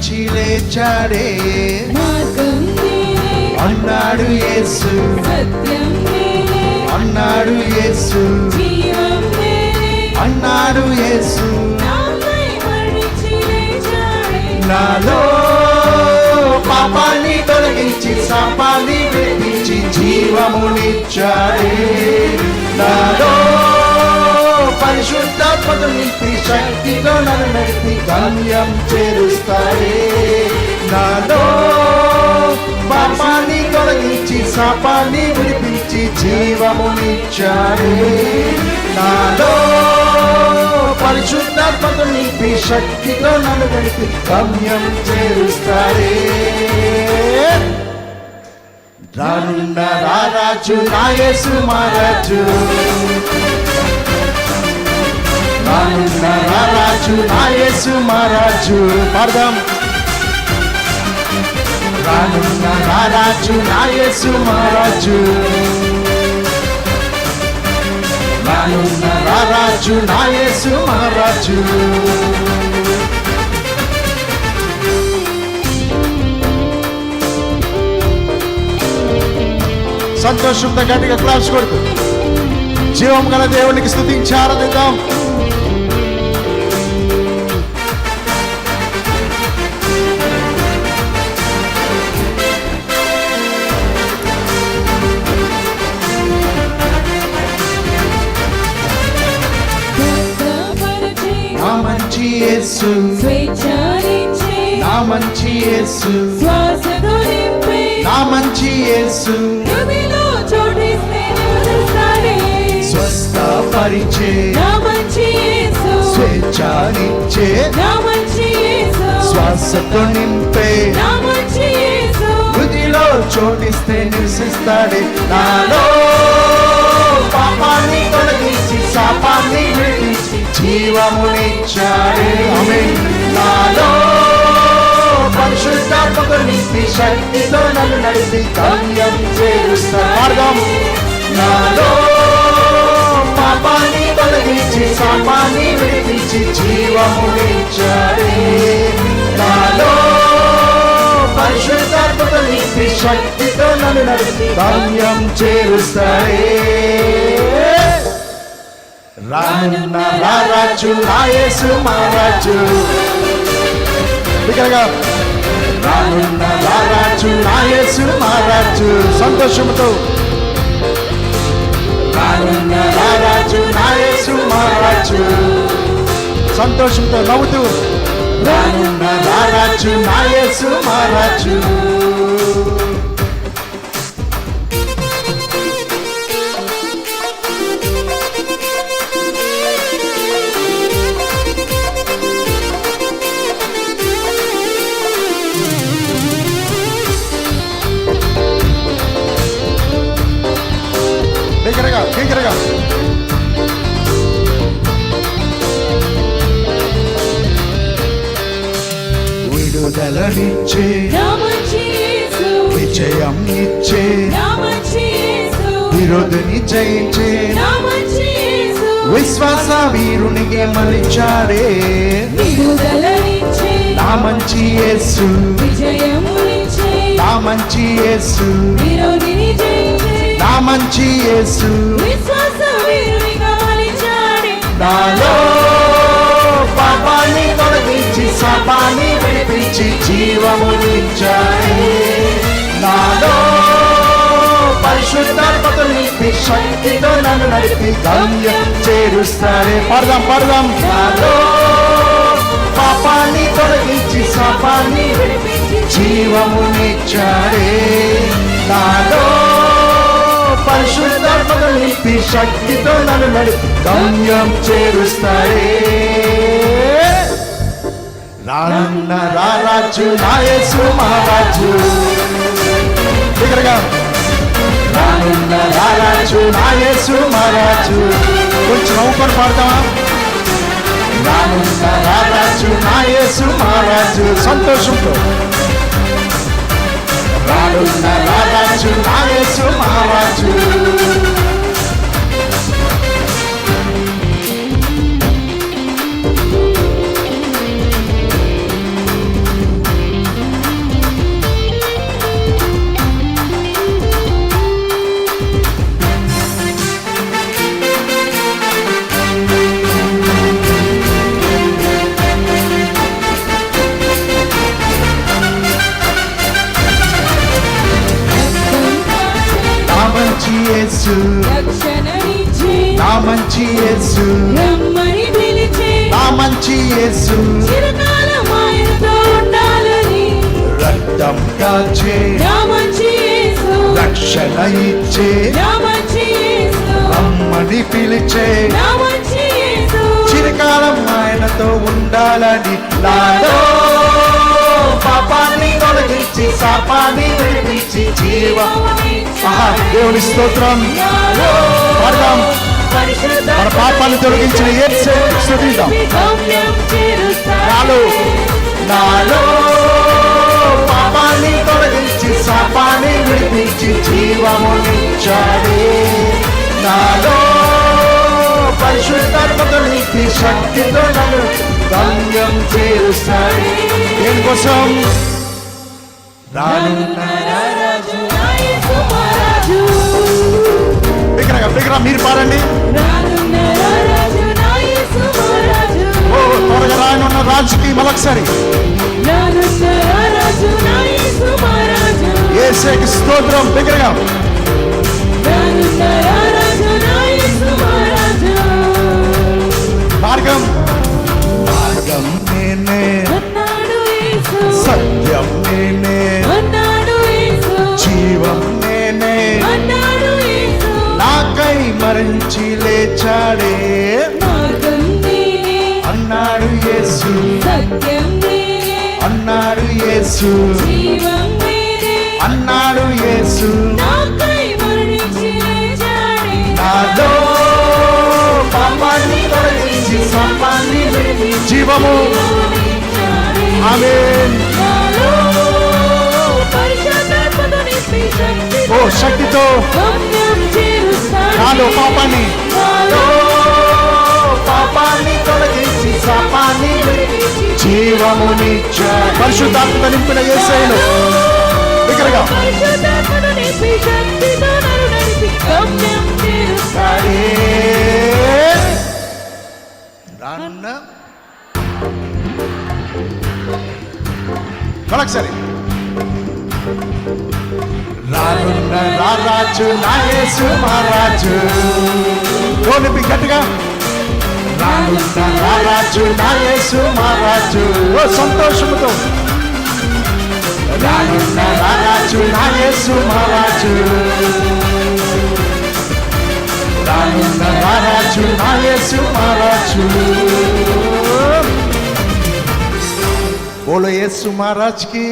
మరణించి లేచాడే మార్గం నేనే అన్నాడు యేసు, సత్యం నేనే అన్నాడు యేసు, జీవం నేనే అన్నాడు యేసు. నాపై మరణించి లేచాడే నాలో పాపాన్ని తొలగించి శాపాన్ని విడిపించి జీవమునిచ్చాడే. నాలో పరిశుద్ధాత్మను నింపి శక్తితో నన్ను నడిపి గమ్యం చేరుస్తాడే. నాలో పాపాన్ని తొలగించి శాపాన్ని విడిపించి జీవమునిచ్చాడే. నాలో పరిశుద్ధాత్మను నింపి శక్తితో నన్ను నడిపి గమ్యం చేరుస్తాడే. రానున్న రారాజు నా యేసు మహారాజు, రానున్న రారాజు నా యేసు మహారాజు. పాడదాం. రానున్న రారాజు నా యేసు మహారాజు, రానున్న రారాజు నా యేసు మహారాజు. సంతోషంతో గట్టిగా క్లాప్స్ కొడుతూ జీవం గల దేవునికి స్తుతించి ఆరాధిద్దాం. నా మంచి యేసు, స్వేచ్ఛనిచ్చే నా మంచి యేసు, శ్వాసతో నింపే నా మంచి యేసు, హృదయంలో చోటిస్తే నివసిస్తాడే. స్వస్థపరిచే నా మంచి యేసు, స్వేచ్ఛనిచ్చే నా మంచి యేసు, శ్వాసతో నింపే నా మంచి యేసు, హృదిలో చోటిస్తే నివసిస్తాడే. నాలో పాపాన్ని తొలగించి శాపాన్ని విడిపించి జీవమునిచ్చాడే. ఆమేన్. నాలో పరిశుద్ధాత్మను నింపి శక్తితో నన్ను నడిపి గమ్యం చేరుస్తాడు. నాలో పాపాన్ని తొలగించి శాపాన్ని విడిపించి జీవమునిచ్చాడే. నాలో పరిశుద్ధాత్మను నింపి శక్తితో నన్ను నడిపి గమ్యం చేరుస్తాడే. రానున్న రారాజు నా యేసు మహారాజు, బిగ్గరగా రానున్న రారాజు నా యేసు మహారాజు. సంతోషంతో రానున్న రారాజు నా యేసు మహారాజు, సంతోషంతో నవ్వుతూ రానున్న రారాజు నా యేసు మహారాజు. బిగ్గరగా విడుదలనిచ్చే నా మంచి యేసు, విజయం ఇచ్చే నా మంచి యేసు, విరోధిని జయించే నా మంచి యేసు, విశ్వాస వీరునికి మలిచాడే. విడుదలనిచ్చే నా మంచి యేసు, విజయమునిచ్చే నా మంచి యేసు, విరోధిని జయించే నా మంచి యేసు. విశ్వాస వీరునిగా మలిచాడే. నాలో పాపాన్ని తొలగించి శాపాన్ని విడిపించి జీవమునిచ్చాడే. నాలో పరిశుద్ధాత్మను నింపి శక్తితో నన్ను నడిపి గమ్యం చేరుస్తాడే. పాడదాం. నాలో పాపాన్ని తొలగించి శాపాన్ని విడిపించి జీవమునిచ్చాడే. నాలో పరిశుద్ధాత్మను నింపి శక్తితో నన్ను నడిపి గమ్యం చేరుస్తాడే. రానున్న రారాజు నా యేసు మహారాజు, దగ్గరగా రానున్న రారాజు నా యేసు మహారాజు. కొంచెం నవ్వుకొని పాడతావా? రానున్న రారాజు నా యేసు మహారాజు. సంతోషంతో రానున్న రారాజు నా యేసు మహారాజు. మంచి యేసు, రక్షణ ఇచ్చే నా మంచి యేసు, రమ్మని పిలిచే నా మంచి యేసు, చిరకాలం ఆయనతో ఉండాలని రక్తం కాచే నా మంచి యేసు, రక్షణ ఇచ్చే నా మంచి యేసు, రమ్మని పిలిచే నా మంచి యేసు, చిరకాలం ఆయనతో ఉండాలని నాలో పాపాన్ని తొలగించి శాపాన్ని విడిపించి జీవం. ఆహా, దేవుని స్తోత్రం. పాడదాం. మన పాపాన్ని తొలగించిన యేసుని స్తుతిద్దాం. నాలో నాలో పాపాన్ని తొలగించి శాపాన్ని విడిపించి జీవమునిచ్చాడే. నాలో పరిశుద్ధాత్మతో నింపి శక్తితో నన్ను గమ్యం చేరుస్తాడే. దేనికోసం? రానున్న రారాజు నా యేసు మహారాజు, బిగ్గరగా మీరు పాడండి. రానున్న రారాజు నా యేసు మహారాజు, ఓ త్వరగా రానున్న రాజుకి మరొకసారి రానున్న రారాజు నా యేసు మహారాజు, యేసుకి స్తోత్రం. బిగ్గరగా రానున్న రారాజు నా యేసు మహారాజు, మార్గం మార్గం నేనే, అన్నాడు యేసు, సత్యం నేనే, అన్నాడు యేసు, జీవం నేనే, అన్నాడు యేసు, నాకై మరించి లేచాడే. మార్గం నేనే, అన్నాడు యేసు, సత్యం నేనే, అన్నాడు యేసు, జీవం నేనే, అన్నాడు యేసు, నాకై మరణించి లేచాడే. నాలో పాపాన్ని తొలగించి శాపాన్ని విడిపించి జీవము. ఆమేన్. నాలో పరిశుద్ధాత్మతో నింపి శక్తితో ఓ శక్తితో గమ్యం చేరుస్తాడు. నాలో పాపాన్ని నాలో పాపాన్ని తొలగించి శాపాన్ని విడిపించి జీవమునిచ్చా. పరిశుద్ధాత్మ నింపిన యేసయ్యను దగ్గరగా పరిశుద్ధాత్మతో నింపి శక్తితో నన్ను నడిపి గమ్యం చేరుస్తాడు. రానున్న మరొకసారి రానున్న రారాజు నా యేసు మహారాజు. గోనిపి గట్టిగా రానున్న రారాజు నా యేసు మహారాజు. ఓ సంతోషముతో రానున్న రారాజు నా యేసు మహారాజు. రానున్న రారాజు నా యేసు మహారాజు. బోలో యేసు మహారాజ్ కి